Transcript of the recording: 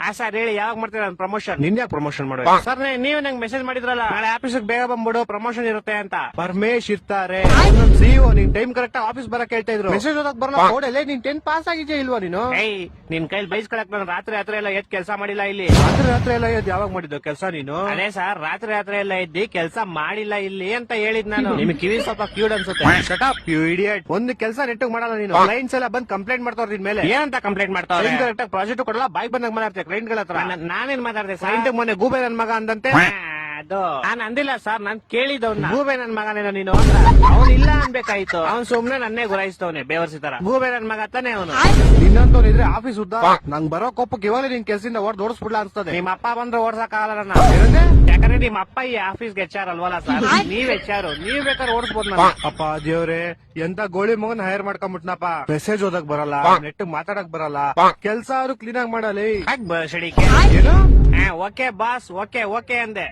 ಹಾ ಸರ್ ಹೇಳಿ, ಯಾವಾಗ ಮಾಡ್ತೀರಾ ಪ್ರಮೋಷನ್? ನಿನ್ ಯಾಕೆ ಪ್ರಮೋಷನ್ ಮಾಡುವ ಸರ್? ನೀವ್ ನಂಗೆ ಮೆಸೇಜ್ ಮಾಡಿದ್ರಲ್ಲ, ನಾಳೆ ಆಫೀಸ್ ಬೇಗ ಬಂದ್ಬಿಡು, ಪ್ರಮೋಷನ್ ಇರುತ್ತೆ ಅಂತ. ಪರಮೇಶ್ ಇರ್ತಾರೆ, ಸಿಇಒ. ನೀನ್ ಟೈಮ್ ಕರೆಕ್ಟ್ ಆಫೀಸ್ ಬರಕ್ ಹೇಳ್ತಾ ಇದ್ರು. ಮೆಸೇಜ್ ಓದಕ್ ಬರಲ್ಲ. ಕೋಡಲ್ಲೇ ನೀನ್ 10th ಪಾಸ್ ಆಗಿದ್ಯಾ ಇಲ್ವಾ ನೀನು? ನಿನ್ ಕೈಲಿ ಬೈಸ್ಕೊಳಕ್ ನಾನು ರಾತ್ರಿ ಎಲ್ಲ ಎದ್ ಕೆಲಸ ಮಾಡಿಲ್ಲ ಇಲ್ಲಿ. ರಾತ್ರಿ ಎಲ್ಲ ಎದ್ ಯಾವಾಗ ಮಾಡಿದ್ದು ಕೆಲಸ ನೀನು? ಅದೇ ಸರ್, ರಾತ್ರಿ ಎಲ್ಲ ಎದ್ದಿ ಕೆಲಸ ಮಾಡಿಲ್ಲ ಇಲ್ಲಿ ಅಂತ ಹೇಳಿದ್ ನಾನು. ನಿಮ್ಗೆ ಕಿವಿ ಸ್ವಲ್ಪ ಕ್ಯೂಡ್ ಅನ್ಸುತ್ತೆ. Shut up you idiot. ಒಂದು ಕೆಲಸ ನೆಟ್ಟಿಗೆ ಮಾಡಲ್ಲ ನೀನು. ಕ್ಲೈಂಟ್ಸ್ ಎಲ್ಲ ಬಂದ್ ಕಂಪ್ಲೇಂಟ್ ಮಾಡ್ತಾವ್ರ ನಿನ್ ಮೇಲೆ. ಏನಂತ ಕಂಪ್ಲೇಂಟ್ ಮಾಡ್ತಾವ್ರೆ? ಕರೆಕ್ಟ್ ಪ್ರಾಜೆಕ್ಟ್ ಕೊಡಲ್ಲ, ಬಾಯ್ ಬಂದಾಗ ಮಾತಾಡ್ತಾರೆ ಕ್ಲೈಂಟ್ ಗಳ ಹತ್ರ. ನಾನೇನ್ ಮಾತಾಡ್ದೆ? ಕ್ಲೈಂಟ್ ಮೊನ್ನೆ ಗೂಬೆ ನನ್ ಮಗ ಅಂದಂತೆ. ಅದು ನಾನ್ ಅಂದಿಲ್ಲ ಸರ್, ನಾನ್ ಕೇಳಿದವ್ನ. ಗೂಬೆ ನನ್ ಮಗನೇನೋ ನೀನು ಅಂತ. ಅವ್ನು ಇಲ್ಲ ಅನ್ಬೇಕಾಯ್ತು. ಅವ್ನ್ ಸುಮ್ನೆ ನನ್ನೇ ಗುರಾಯಿಸ್ತವನೆ ಬೇವರ್ಸಿ ತರ. ಗೂಬೆ ನನ್ ಮಗ ತಾನೆ ಅವನು. ಇನ್ನಂತವ್ನಿದ್ರೆ ಆಫೀಸ್ ಉದ್ದ. ನಂಗ್ ಬರೋ ಕೋಪಕ್ಕೆ ಇವಾಗ ನಿನ್ ಕೆಲ್ಸದಿಂದ ಓಡಿಸ್ಬಿಡ್ಲಾ ಅನ್ಸ್ತದೆ. ನಿಮ್ಮ ಅಪ್ಪ ಬಂದ್ರೆ ಓಡ್ಸಕ್ ಆಗಲ್ಲ ನಾನು. ಯಾಕಂದ್ರೆ ನಿಮ್ಮ ಅಪ್ಪ ಈ ಆಫೀಸ್ HR ಅಲ್ವಲ್ಲ ಸರ್, ನೀವ್ HR. ನೀವ್ ಬೇಕಾದ್ರೆ ಓಡಿಸ್ಬೋದು ನಾನು. ಅಪ್ಪ ದೇವ್ರೆ, ಎಂತ ಗೋಳಿ ಮಗನ್ ಹೈರ್ ಮಾಡ್ಕೊಂಡ್ಬಿಟ್ನಪ್ಪ. ಮೆಸೇಜ್ ಓದಕ್ ಬರಲ್ಲ, ನೆಟ್ ಮಾತಾಡಕ್ ಬರಲ್ಲ, ಕೆಲ್ಸ ಅವ್ರು ಕ್ಲೀನ್ ಆಗಿ ಮಾಡಲಿ. ಏನು? ಓಕೆ ಬಾಸ್, ಓಕೆ ಅಂದೆ.